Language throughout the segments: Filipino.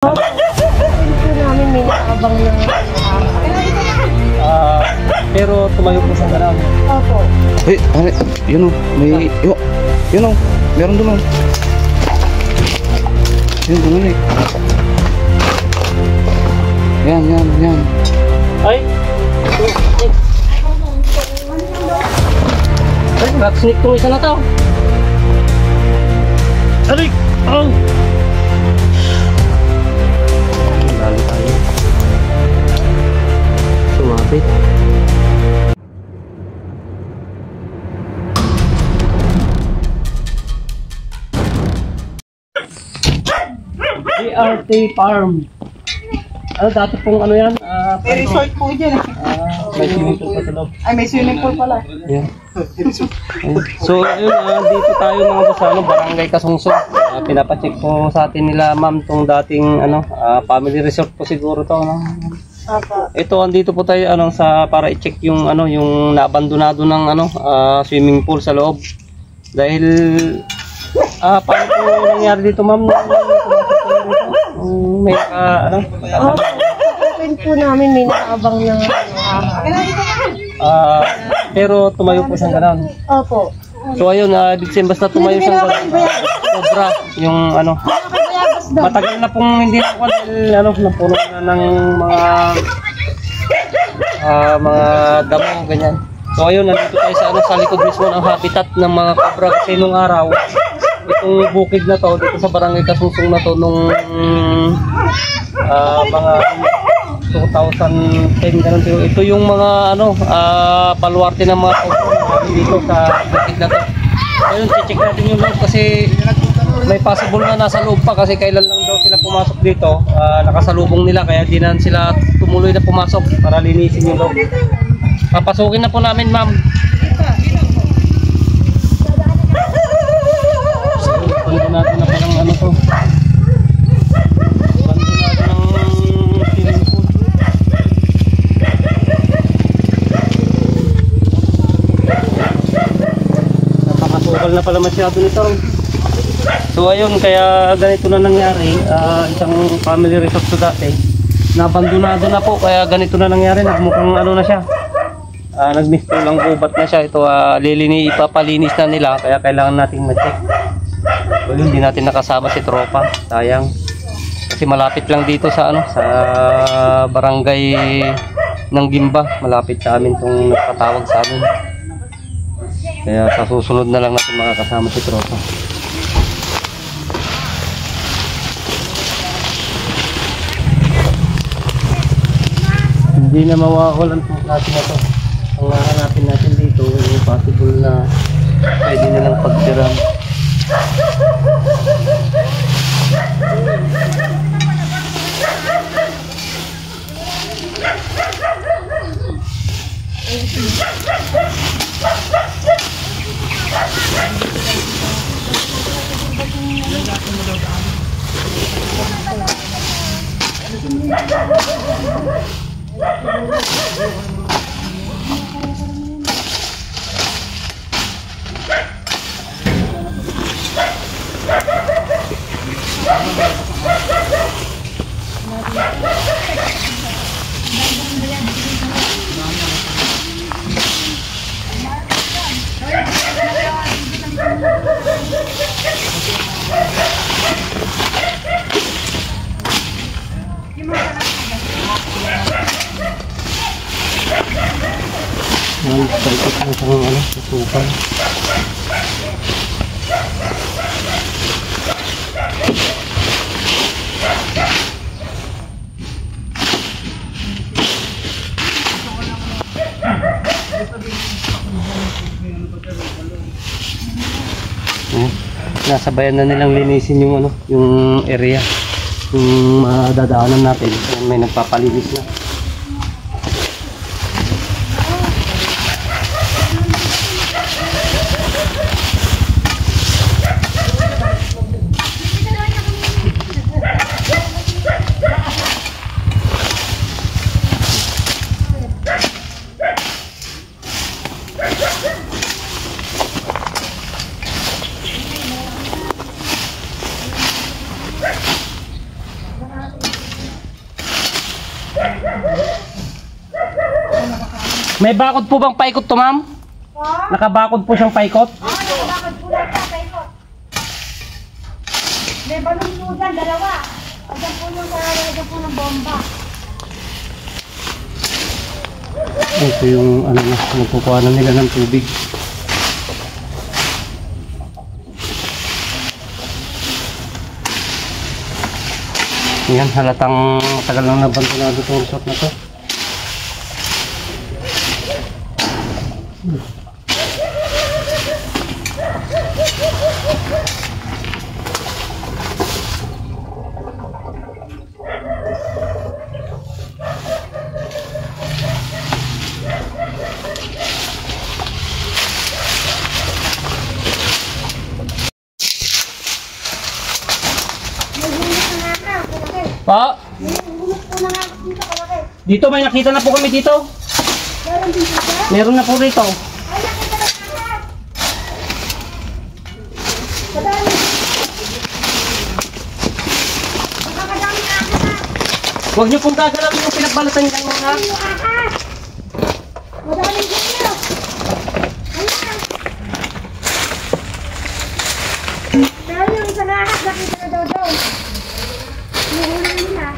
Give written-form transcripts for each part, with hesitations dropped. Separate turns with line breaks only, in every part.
Dito namin may nakabang na
pero tumayo po sa gano'n.
Opo.
Pare, yun o, may, yun o, meron doon o. Yun, doon eh. Yan.
Ay, rat snake tong isa na to. Aray! Oh! Lalo tayo. Sumapit. BRT Farm. Ano dati pong ano yan?
May resort po dyan.
May swimming pool pa sa loob.
Ay, may swimming pool pala.
Yeah. So ayun, dito tayo mga boss, Barangay Kasungsong. Pinapacheck po sa atin nila ma'am tong dating family resort po siguro to, no? Ito andito po tayo para i-check yung yung naabandonado ng swimming pool sa loob. Dahil paano po nangyari dito ma'am? May
Open po namin may nakabang na
pero tumayo po siyang gano'n.
Opo.
So ayun, ibig sabihin basta tumayo siyang gano'n. Sobra yung matagal na pong hindi na dahil napuno na ng mga damo ganyan. So ayun, nandito tayo sa likod mismo ng habitat ng mga cobra kasi nung araw itong bukid na to dito sa Barangay Kasungsong na to nung mga 2010 ganun. Ito yung mga paluarte ng mga cobra dito sa bukid na to. Ayun, check natin yung loob kasi may possible na nasa loob pa kasi kailan lang daw sila pumasok dito. Nakasalubong nila kaya di na sila tumuloy na pumasok para linisin yung loob. Papasukin na po namin ma'am. Bando natin na palang to. Bando natin ng swimming pool. Napakasukal na pala masyado nito. So ayun, kaya ganito na nangyari. Isang family resort to dati. Nabandonado na po kaya ganito na nangyari. Nagmukhang na siya. Nagmisto lang gubat na siya. Ito ipapalinis na nila kaya kailangan nating ma-check. So yun, hindi natin nakasama si tropa. Sayang. Kasi malapit lang dito sa sa barangay ng Gimba. Malapit sa amin itong nagpatawag sa amin. Kaya sa susunod na lang natin makakasama si tropa. Hindi na mawawalan po natin na to. Ang hahanapin natin dito yung possible na pwede na lang pagtiram. Ikot mo sa susukan. Nasabayan na nilang linisin yung yung area, yung madadaanan natin. May nagpapalinis na. May bakod po bang paikot to, ma'am? Nakabakod po siyang paikot?
Bakit po lang sa paikot? May balong po dyan, dalawa. Ayan po yung kararagyan po ng bomba.
Ito yung ano na, nagkukuha na nila ng tubig. Yan, halatang tagal lang nabandonado itong resort na to. Pa? Dito may nakita na po kami dito. Meron na po rito. Huwag niyo pong gagalawin yung pinagbalatan niya mga ha.
Pero yung isa na ahas, nakita na daw doon. Nuhuli nila.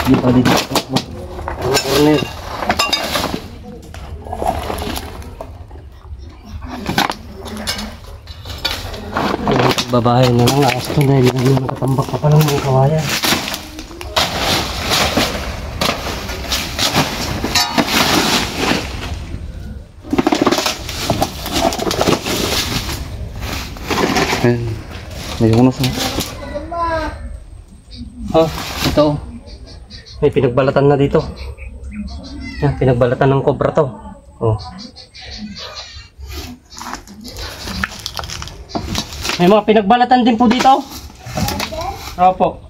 Dito pa dito. Mga corner. Babae na lang aas to dahil nakatambak pa lang mga kawayan.
Ayan. May unos na.
Oh, ito. May pinagbalatan na dito. Yan, pinagbalatan ng cobra to. Oh. May mga pinagbalatan din po dito. Opo.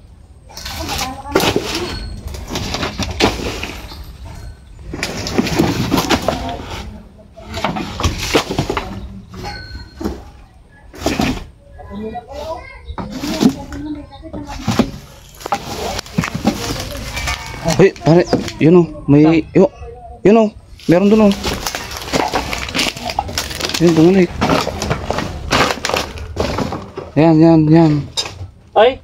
Ay, pare, yun o. May, yun o. Meron dun o. Yun, bumalik. Yan.
Ay!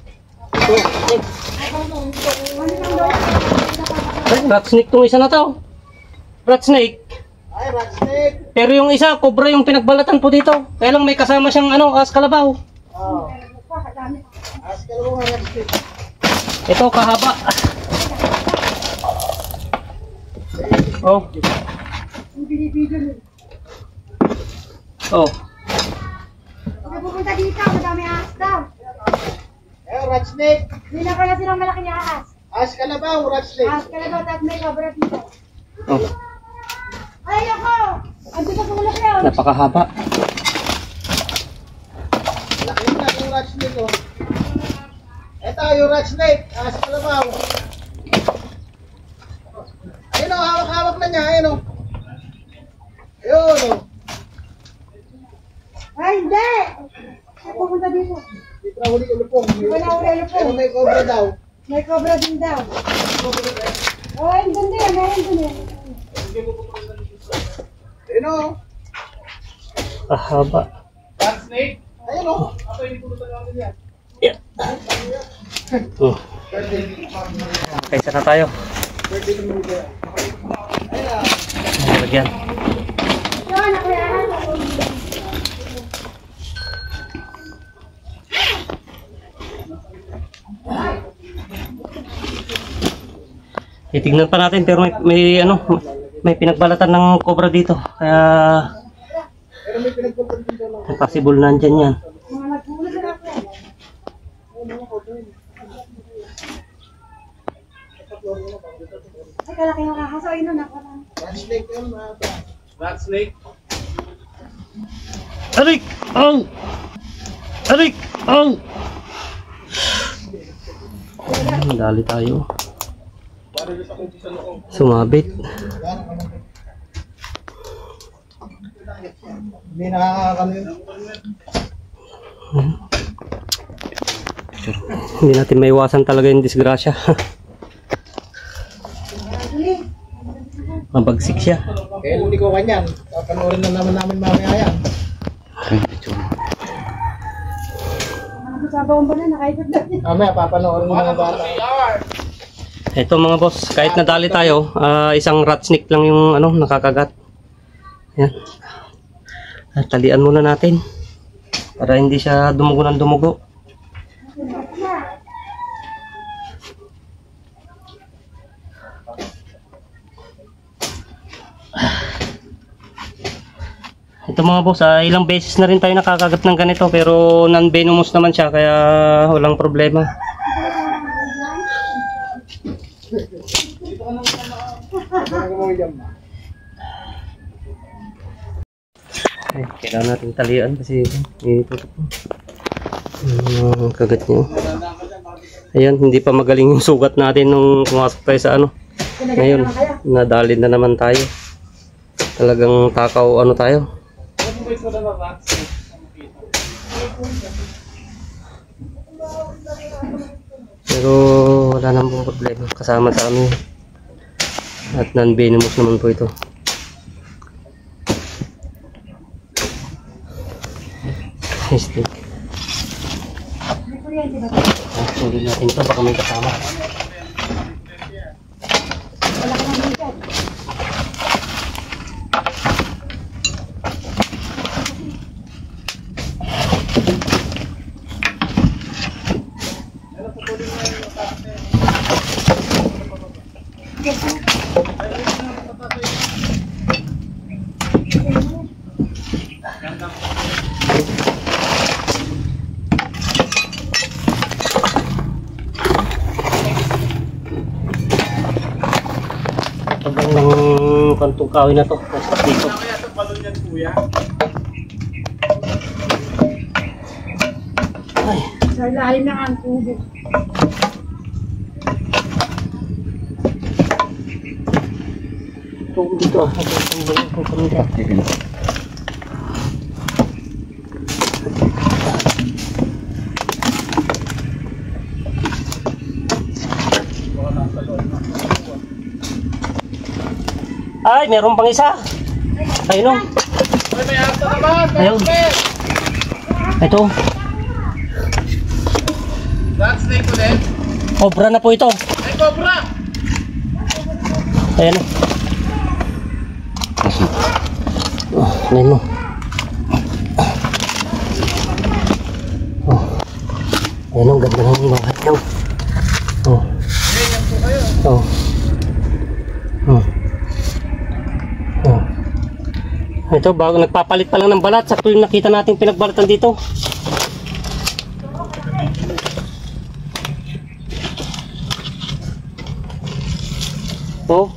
Ay, rat snake tong isa na to. Rat snake.
Ay, rat snake.
Pero yung isa, cobra yung pinagbalatan po dito. Kaya lang may kasama siyang ano, as kalabaw.
Oo. Askal mo nga rat snake.
Ito, kahaba. Oh. Oh.
Huwag pupunta dito, madami ahas daw.
Eh, rat snake.
Hindi na pala silang malaking ahas.
Askalabaw, rat snake.
Ahas ka na daw, tapos may cobra dito.
Oh.
Ay, ako! Andito sa ulap yun.
Napakahaba.
Laki na yung rat snake oh. Ito yung rat snake. Askalabaw. Ayun o, hawak-hawak na niya. Ayun o. Ayun o.
Ay, hindi! Huwag pupunta dito.
Dito na huli ulupong.
Wala huli ulupong.
Pero may cobra daw.
May cobra din daw. Oh, ang ganda yan. Meron din yan.
Ayun o.
Kahaba.
Rat snake. Ayun o. Ako yung pulutan natin yan.
Yeah. Oh. Kaysa na tayo. Lagyan.
Yun, ako yan.
Titignan pa natin pero may ano, may pinagbalatan ng cobra dito. Kaya possible nandyan yan.
Mga nagpulo sa ako yan. Ay, kalaki yung kakasa. Ayun na, nakaraan.
Rat snake yun, mga ito.
Rat snake. Arik! Aw! Arik! Aw! Dali tayo. Sumabit.
Hindi nakakakano yun.
Hindi natin maiwasan talaga yung disgrasya. Mabagsik siya.
Kaya hindi ko kanyan. Papanoorin na naman namin mamaya yan.
Sabaw ba na, nakaikot na.
Mamaya, papanoorin mo mga bata.
Ito mga boss, kahit nadali tayo, isang rat snake lang yung nakakagat. Yan. Talian muna natin para hindi siya dumugo ng dumugo. Ito mga boss, ilang beses na rin tayo nakakagat ng ganito pero non-venomous naman siya kaya walang problema. Ay, kailangan natin talian kasi itutok po. Kagat niya. Ayan, hindi pa magaling yung sugat natin nung pumasok tayo sa Ngayon, nadali na naman tayo. Talagang takaw tayo. Pero wala namang problema. Kasama sa amin. At non-venomous naman po ito. Stick. Sulit natin ito. Baka may kasama. Ang kantong kahoy na to. Basta dito. Ay.
Sa ilalim na ang tubig.
Tungkol dito ah. Ay, meron pang isa. Ayun o. Ayun. Ito.
Rat snake ulit.
Cobra na po ito.
Ay, cobra!
Ayan o. Ayun o. Ayun o, ganda ng mga hatyaw. Ito, bago nagpapalit pa lang ng balat, sakto yung nakita nating pinagbalatan dito. Oh.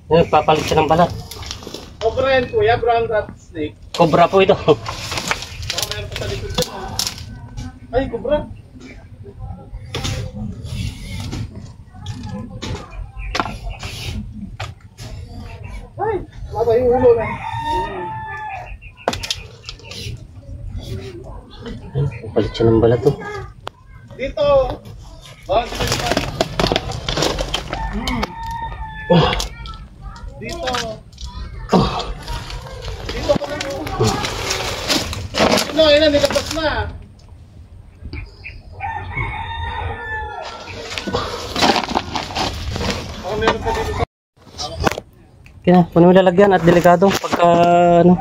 Nagpapalit siya ng balat.
Cobra yan kuya, brown rat snake.
Cobra po ito.
Baka meron pa sa likod dyan. Ay, cobra. Ay, mata yung ulo na.
Nagpapalit siya ng balat to.
Dito. Bawang dito. Dito. Dito ko na mo. Ayun na, nilabas na. Baka meron pa dito sa...
Kaya, puno mo lalagyan at delikado pagka ano.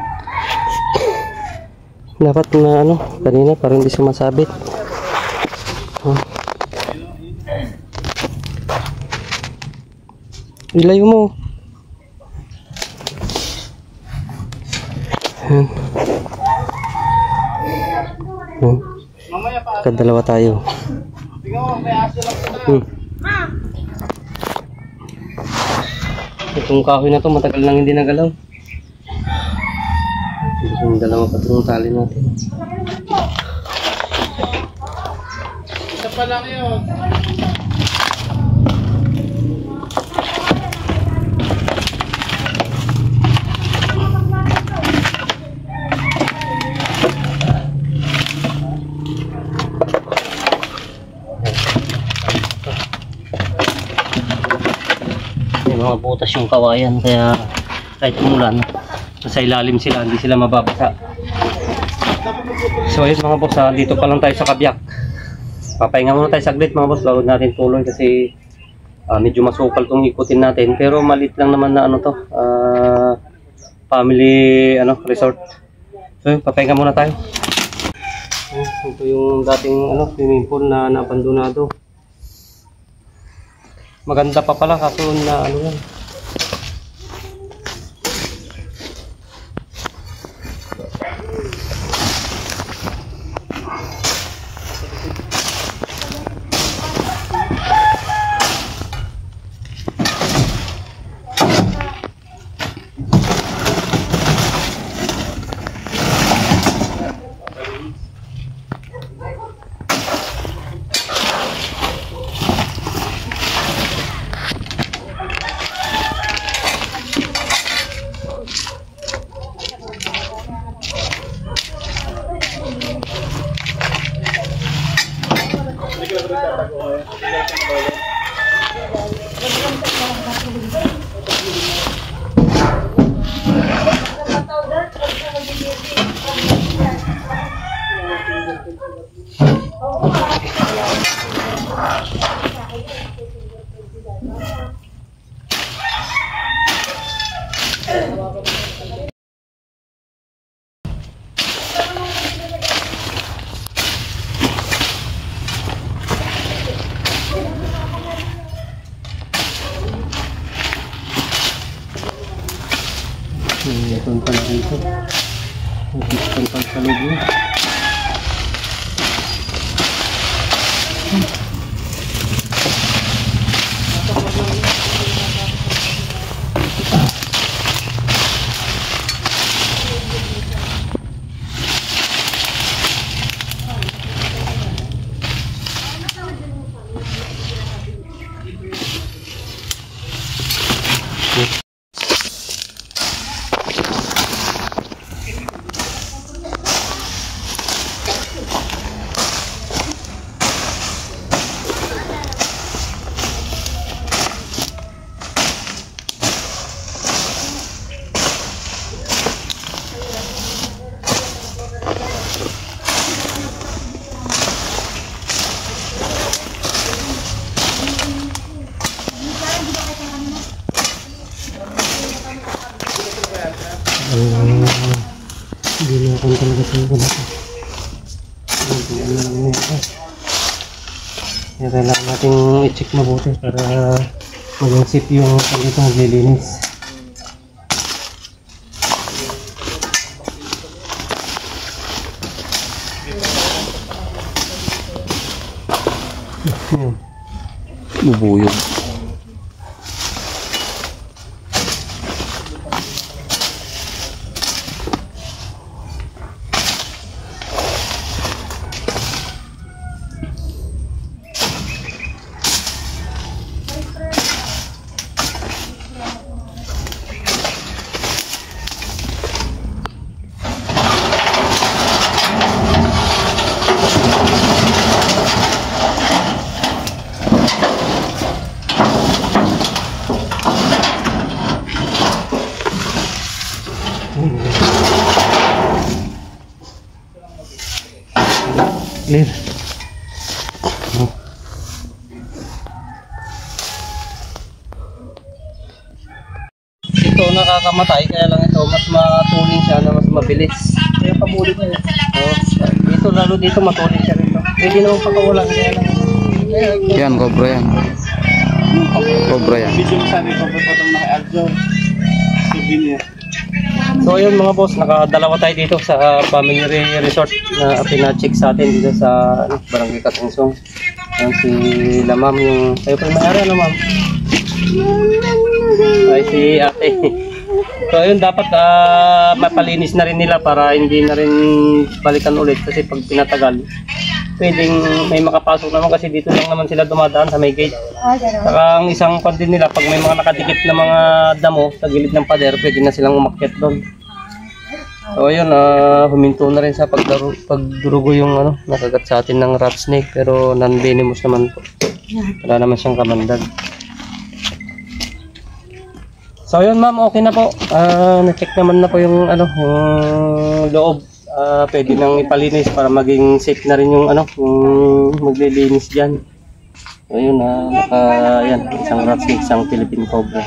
Dapat na ano, kanina parang hindi sumasabit. Ilayo mo. Kadalawa tayo.
Tingnan mo, may aso lang sila.
Itong kahoy na to matagal nang hindi nagalaw. Yung dalawa pa itong tali natin.
Isa pa lang yun.
May mga butas yung kawayan kaya kahit umulan nasa ilalim sila, hindi sila mababasa. So ayun mga boss, dito pa lang tayo sa Kabyak. Papahinga muna tayo saglit mga boss bago natin tuloy kasi medyo masukal tong ikutin natin, pero malit lang naman na ano to, family ano resort. So yun, papahinga muna tayo. Ito yung dating ano swimming pool na napandonado. Maganda pa pala kaso na ano yan. Ito pala dito. Ito pala sa loob niya. Hindi na akong talaga sa mga natin. Kaya kailangan natin i-check mabuti para maging safe yung dito naglilinis.
Bubuyog.
Clear. dito nakakamatay, kaya lang ito mas matuling siya na mas mabilis. Kaya pabulit niya. Dito lalo dito matuling siya rito. Pwede naman pakawalan kaya lang.
Yan, cobra yan. Cobra yan.
Video mo sabi ko pa itong naka-aljo. Souvenir.
So ayun mga boss, nakadalawa tayo dito sa family resort na pina-check sa atin dito sa Barangay Katungsong. Yan si Lamam yung kayo pa may-ari ano ma'am? Ay si ate. So ayun dapat mapalinis na rin nila para hindi na rin balikan ulit kasi pag pinatagal pwedeng may makapasok naman kasi dito lang naman sila dumadaan sa may gate. Saka ang isang pan din nila pag may mga nakadikit na mga damo sa gilid ng pader pwede na silang umakyat doon. So ayun, huminto na rin sa pagdurugo yung nakagat sa atin ng rat snake pero non-venomous naman po. Wala naman siyang kamandag. So ayun ma'am, okay na po. Na-check naman na po yung yung loob. Pwede nang ipalinis para maging safe na rin yung yung maglilinis diyan. So ayun, yan, isang rat snake, isang Philippine cobra.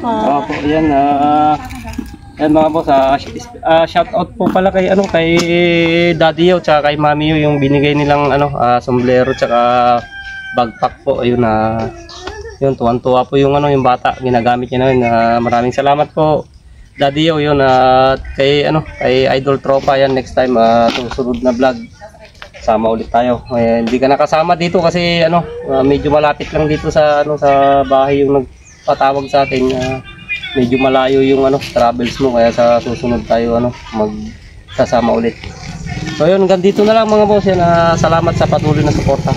Po, yan yan mga boss, shout out po pala kay kay Daddy Yo tsaka kay Mami Yo yung binigay nilang sombrero tsaka backpack po. Ayun yun tuwan-tuwa po yung yung bata ginagamit niya naman. Maraming salamat po Daddy Yo yun kay kay Idol Tropa yan next time susunod na vlog sama ulit tayo. Hindi ka nakasama dito kasi medyo malapit lang dito sa sa bahay yung nagpatawag sa atin. Medyo malayo yung travels mo kaya sa susunod tayo magsasama ulit. So yun, hanggang dito na lang mga boss yan. Salamat sa patuloy na suporta.